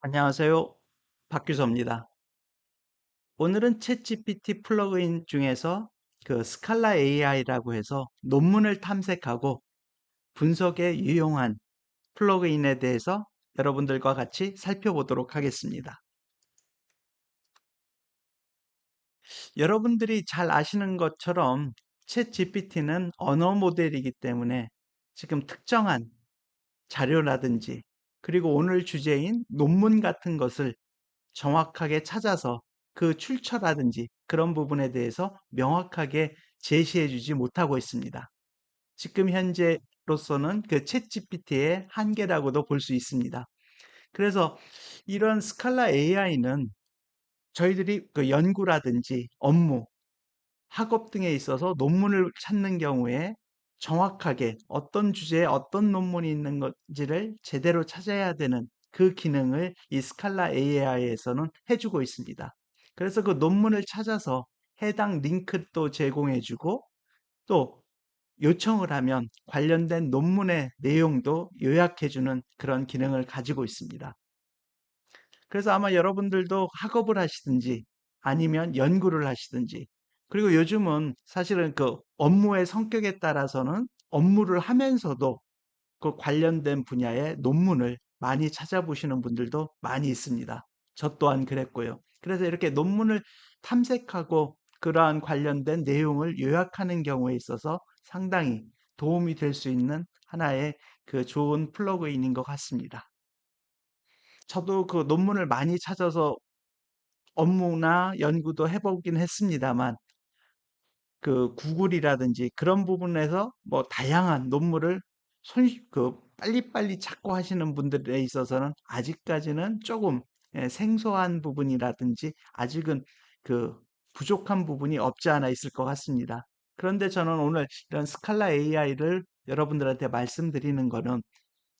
안녕하세요. 박규서입니다. 오늘은 챗GPT 플러그인 중에서 그 스칼라 AI라고 해서 논문을 탐색하고 분석에 유용한 플러그인에 대해서 여러분들과 같이 살펴보도록 하겠습니다. 여러분들이 잘 아시는 것처럼 챗GPT는 언어 모델이기 때문에 지금 특정한 자료라든지 그리고 오늘 주제인 논문 같은 것을 정확하게 찾아서 그 출처라든지 그런 부분에 대해서 명확하게 제시해 주지 못하고 있습니다. 지금 현재로서는 그 챗GPT의 한계라고도 볼 수 있습니다. 그래서 이런 스칼라 AI는 저희들이 그 연구라든지 업무, 학업 등에 있어서 논문을 찾는 경우에 정확하게 어떤 주제에 어떤 논문이 있는 건지를 제대로 찾아야 되는 그 기능을 이 스칼라 AI에서는 해주고 있습니다. 그래서 그 논문을 찾아서 해당 링크도 제공해주고 또 요청을 하면 관련된 논문의 내용도 요약해주는 그런 기능을 가지고 있습니다. 그래서 아마 여러분들도 학업을 하시든지 아니면 연구를 하시든지 그리고 요즘은 사실은 그 업무의 성격에 따라서는 업무를 하면서도 그 관련된 분야의 논문을 많이 찾아보시는 분들도 많이 있습니다. 저 또한 그랬고요. 그래서 이렇게 논문을 탐색하고 그러한 관련된 내용을 요약하는 경우에 있어서 상당히 도움이 될 수 있는 하나의 그 좋은 플러그인인 것 같습니다. 저도 그 논문을 많이 찾아서 업무나 연구도 해보긴 했습니다만 그 구글이라든지 그런 부분에서 뭐 다양한 논문을 빨리빨리 찾고 하시는 분들에 있어서는 아직까지는 조금 생소한 부분이라든지 아직은 그 부족한 부분이 없지 않아 있을 것 같습니다. 그런데 저는 오늘 이런 스칼라 AI를 여러분들한테 말씀드리는 거는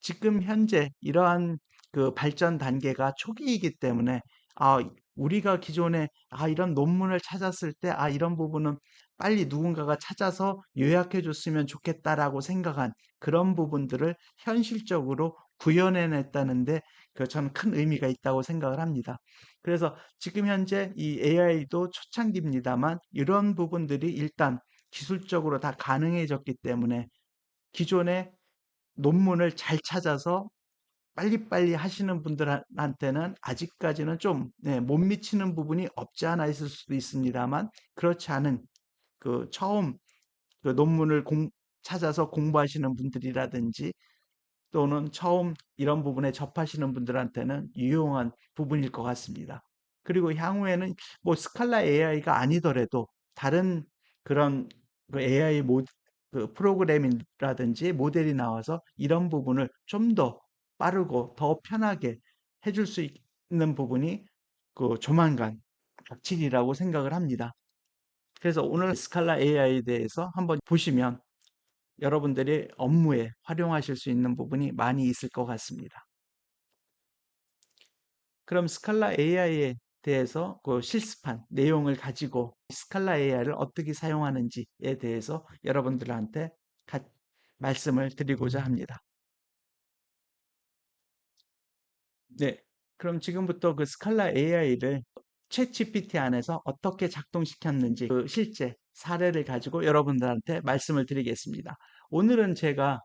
지금 현재 이러한 그 발전 단계가 초기이기 때문에 아, 우리가 기존에 이런 논문을 찾았을 때 이런 부분은 빨리 누군가가 찾아서 요약해 줬으면 좋겠다라고 생각한 그런 부분들을 현실적으로 구현해냈다는데 그 저는 큰 의미가 있다고 생각을 합니다. 그래서 지금 현재 이 AI도 초창기입니다만 이런 부분들이 일단 기술적으로 다 가능해졌기 때문에 기존에 논문을 잘 찾아서 빨리빨리 하시는 분들한테는 아직까지는 좀 못 미치는 부분이 없지 않아 있을 수도 있습니다만 그렇지 않은 그 처음 그 논문을 찾아서 공부하시는 분들이라든지 또는 처음 이런 부분에 접하시는 분들한테는 유용한 부분일 것 같습니다. 그리고 향후에는 뭐 스칼라 AI가 아니더라도 다른 그런 그 AI 그 프로그램이라든지 모델이 나와서 이런 부분을 좀 더 빠르고 더 편하게 해줄 수 있는 부분이 그 조만간 닥치리라고 생각을 합니다. 그래서 오늘 스칼라 AI에 대해서 한번 보시면 여러분들이 업무에 활용하실 수 있는 부분이 많이 있을 것 같습니다. 그럼 스칼라 AI에 대해서 그 실습한 내용을 가지고 스칼라 AI를 어떻게 사용하는지에 대해서 여러분들한테 말씀을 드리고자 합니다. 네. 그럼 지금부터 그 스칼라 AI를 챗 GPT 안에서 어떻게 작동시켰는지 그 실제 사례를 가지고 여러분들한테 말씀을 드리겠습니다. 오늘은 제가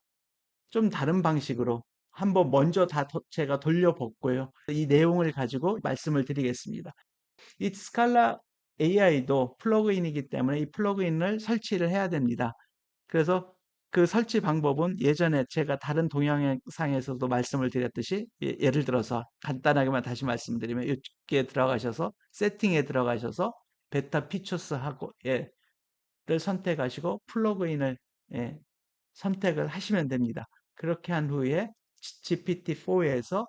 좀 다른 방식으로 한번 먼저 제가 돌려봤고요. 이 내용을 가지고 말씀을 드리겠습니다. 이 스칼라 AI도 플러그인이기 때문에 이 플러그인을 설치를 해야 됩니다. 그래서 그 설치 방법은 예전에 제가 다른 동영상에서도 말씀을 드렸듯이 예를 들어서 간단하게만 다시 말씀드리면 이쪽에 들어가셔서 세팅에 들어가셔서 베타 피처스 하고 를 선택하시고 플러그인을 예, 선택을 하시면 됩니다. 그렇게 한 후에 GPT-4에서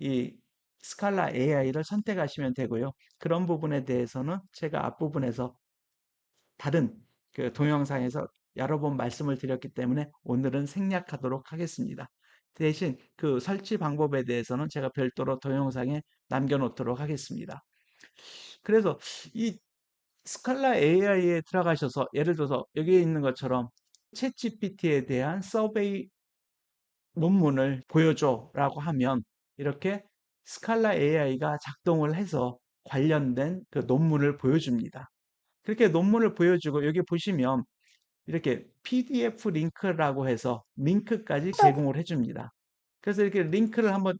이 스칼라 AI를 선택하시면 되고요. 그런 부분에 대해서는 제가 앞부분에서 다른 그 동영상에서 여러 번 말씀을 드렸기 때문에 오늘은 생략하도록 하겠습니다. 대신 그 설치 방법에 대해서는 제가 별도로 동영상에 남겨놓도록 하겠습니다. 그래서 이 스칼라 AI에 들어가셔서 예를 들어서 여기에 있는 것처럼 챗 GPT에 대한 서베이 논문을 보여줘라고 하면 이렇게 스칼라 AI가 작동을 해서 관련된 그 논문을 보여줍니다. 그렇게 논문을 보여주고 여기 보시면 이렇게 PDF 링크라고 해서 링크까지 제공을 해줍니다. 그래서 이렇게 링크를 한번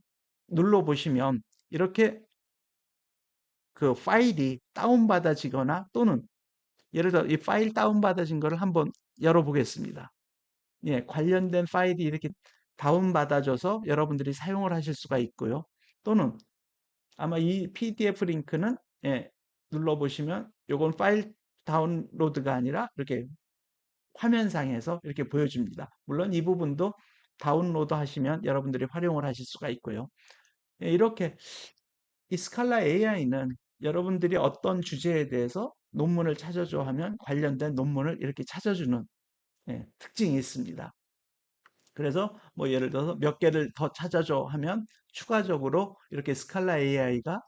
눌러 보시면 이렇게 그 파일이 다운받아지거나 또는 예를 들어 이 파일 다운받아진 거를 한번 열어보겠습니다. 예, 관련된 파일이 이렇게 다운받아져서 여러분들이 사용을 하실 수가 있고요. 또는 아마 이 PDF 링크는 예, 눌러보시면 요건 파일 다운로드가 아니라 이렇게 화면상에서 이렇게 보여줍니다. 물론 이 부분도 다운로드 하시면 여러분들이 활용을 하실 수가 있고요. 예, 이렇게 이 스칼라 AI는 여러분들이 어떤 주제에 대해서 논문을 찾아줘 하면 관련된 논문을 이렇게 찾아주는 예, 특징이 있습니다. 그래서 뭐 예를 들어서 몇 개를 더 찾아줘 하면 추가적으로 이렇게 스칼라 AI가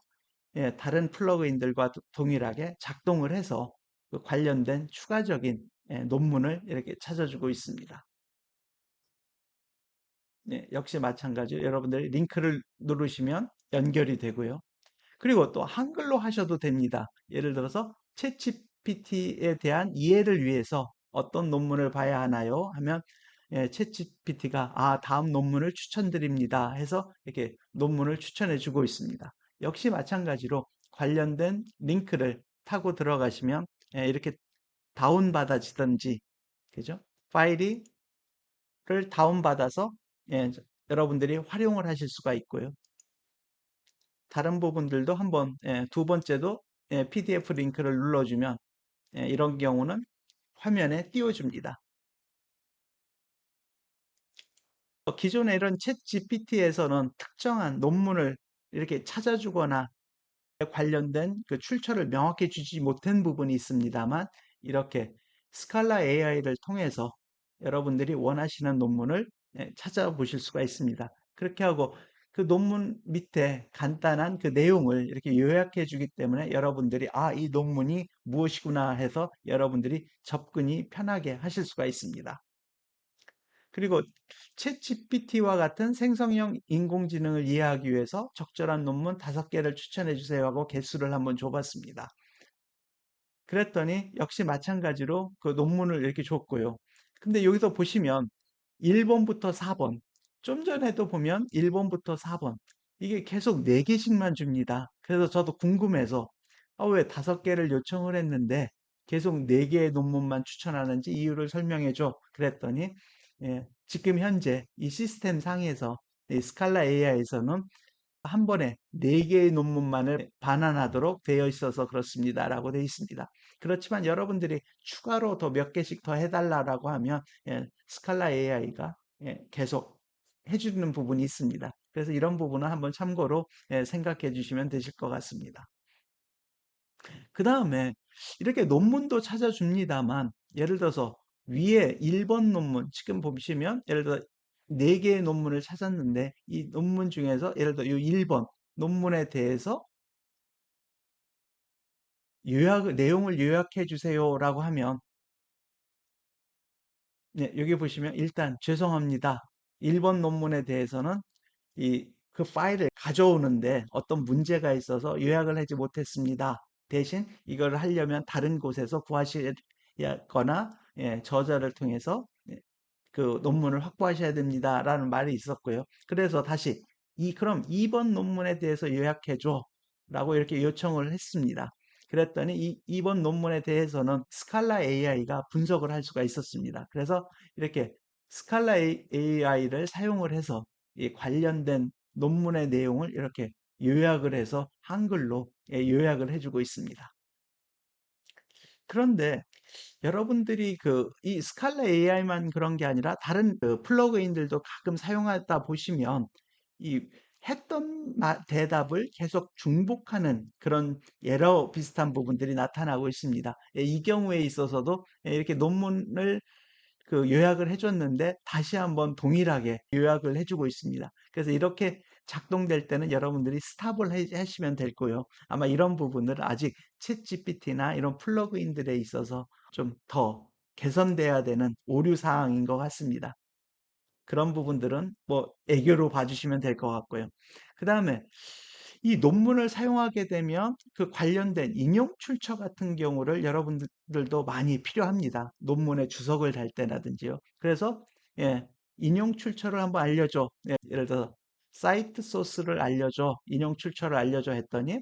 예, 다른 플러그인들과 동일하게 작동을 해서 그 관련된 추가적인 예, 논문을 이렇게 찾아주고 있습니다. 예, 역시 마찬가지로 여러분들이 링크를 누르시면 연결이 되고요. 그리고 또 한글로 하셔도 됩니다. 예를 들어서 챗GPT에 대한 이해를 위해서 어떤 논문을 봐야 하나요? 하면 예, 챗GPT가 다음 논문을 추천드립니다 해서 이렇게 논문을 추천해 주고 있습니다. 역시 마찬가지로 관련된 링크를 타고 들어가시면 예, 이렇게 다운받아지든지 그죠? 파일을 다운받아서 예, 여러분들이 활용을 하실 수가 있고요. 다른 부분들도 한번 예, 두 번째도 예, PDF 링크를 눌러주면 예, 이런 경우는 화면에 띄워줍니다. 기존에 이런 챗 GPT에서는 특정한 논문을 이렇게 찾아주거나 관련된 그 출처를 명확히 주지 못한 부분이 있습니다만 이렇게 스칼라 AI를 통해서 여러분들이 원하시는 논문을 예, 찾아보실 수가 있습니다. 그렇게 하고 그 논문 밑에 간단한 그 내용을 이렇게 요약해 주기 때문에 여러분들이 이 논문이 무엇이구나 해서 여러분들이 접근이 편하게 하실 수가 있습니다. 그리고 챗 GPT와 같은 생성형 인공지능을 이해하기 위해서 적절한 논문 5개를 추천해 주세요 하고 개수를 한번 줘봤습니다. 그랬더니 역시 마찬가지로 그 논문을 이렇게 줬고요. 근데 여기서 보시면 1번부터 4번, 좀 전에도 보면 1번부터 4번, 이게 계속 4개씩만 줍니다. 그래서 저도 궁금해서 왜 5개를 요청을 했는데 계속 4개의 논문만 추천하는지 이유를 설명해 줘. 그랬더니 예, 지금 현재 이 시스템 상에서 이 스칼라 AI에서는 한 번에 4개의 논문만을 반환하도록 되어 있어서 그렇습니다라고 되어 있습니다. 그렇지만 여러분들이 추가로 더 몇 개씩 더 해달라고 하면 예, 스칼라 AI가 예, 계속 해주는 부분이 있습니다. 그래서 이런 부분은 한번 참고로 예, 생각해 주시면 되실 것 같습니다. 그 다음에 이렇게 논문도 찾아줍니다만 예를 들어서 위에 1번 논문 지금 보시면 예를 들어 4개의 논문을 찾았는데 이 논문 중에서 예를 들어 이 1번 논문에 대해서 내용을 요약해 주세요라고 하면 네, 여기 보시면 일단 죄송합니다. 1번 논문에 대해서는 그 파일을 가져오는데 어떤 문제가 있어서 요약을 하지 못했습니다. 대신 이걸 하려면 다른 곳에서 구하시거나 예, 저자를 통해서 예, 그 논문을 확보하셔야 됩니다라는 말이 있었고요. 그래서 다시 그럼 2번 논문에 대해서 요약해 줘라고 이렇게 요청을 했습니다. 그랬더니 2번 논문에 대해서는 스칼라 AI가 분석을 할 수가 있었습니다. 그래서 이렇게 스칼라 AI를 사용을 해서 이 관련된 논문의 내용을 이렇게 요약을 해서 한글로 예, 요약을 해주고 있습니다. 그런데 여러분들이 이 스칼라 AI만 그런 게 아니라 다른 그 플러그인들도 가끔 사용하다 보시면 이 했던 대답을 계속 중복하는 그런 에러 비슷한 부분들이 나타나고 있습니다. 예, 이 경우에 있어서도 예, 이렇게 논문을 그 요약을 해줬는데 다시 한번 동일하게 요약을 해주고 있습니다. 그래서 이렇게 작동될 때는 여러분들이 스탑을 하시면 될 거예요. 아마 이런 부분을 아직 챗 GPT나 이런 플러그인들에 있어서 좀 더 개선돼야 되는 오류 사항인 것 같습니다. 그런 부분들은 뭐 애교로 봐주시면 될 것 같고요. 그 다음에 이 논문을 사용하게 되면 그 관련된 인용 출처 같은 경우를 여러분들도 많이 필요합니다. 논문에 주석을 달 때라든지요. 그래서 예, 인용 출처를 한번 알려줘. 예, 예를 들어서 사이트 소스를 알려줘, 인용 출처를 알려줘 했더니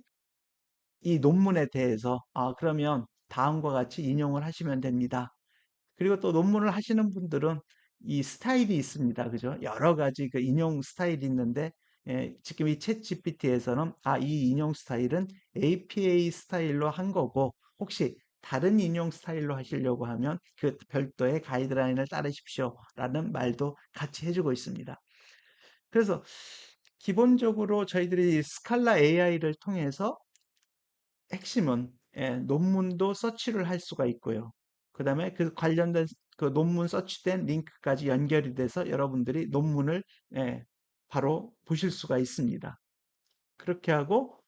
이 논문에 대해서 그러면 다음과 같이 인용을 하시면 됩니다. 그리고 또 논문을 하시는 분들은 이 스타일이 있습니다. 그죠? 여러 가지 그 인용 스타일이 있는데, 지금 이 챗 GPT에서는 이 인용 스타일은 APA 스타일로 한 거고, 혹시 다른 인용 스타일로 하시려고 하면 그 별도의 가이드라인을 따르십시오. 라는 말도 같이 해주고 있습니다. 그래서 기본적으로 저희들이 스칼라 AI를 통해서 핵심은 논문도 서치를 할 수가 있고요. 그 다음에 그 관련된 그 논문 서치된 링크까지 연결이 돼서 여러분들이 논문을 바로 보실 수가 있습니다. 그렇게 하고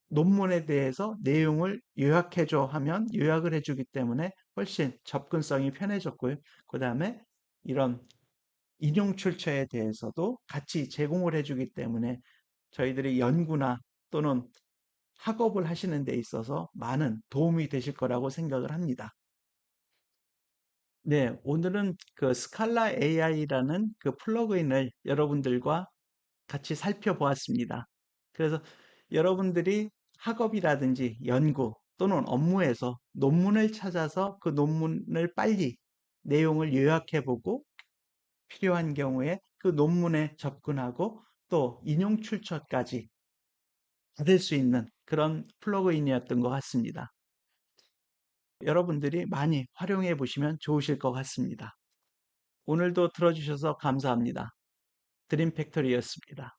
논문에 대해서 내용을 요약해줘 하면 요약을 해주기 때문에 훨씬 접근성이 편해졌고요. 그 다음에 이런 인용 출처에 대해서도 같이 제공을 해주기 때문에 저희들이 연구나 또는 학업을 하시는 데 있어서 많은 도움이 되실 거라고 생각을 합니다. 네, 오늘은 그 스칼라 AI라는 그 플러그인을 여러분들과 같이 살펴보았습니다. 그래서 여러분들이 학업이라든지 연구 또는 업무에서 논문을 찾아서 그 논문을 빨리 내용을 요약해보고 필요한 경우에 그 논문에 접근하고 또 인용 출처까지 받을 수 있는 그런 플러그인이었던 것 같습니다. 여러분들이 많이 활용해 보시면 좋으실 것 같습니다. 오늘도 들어주셔서 감사합니다. 드림 팩토리였습니다.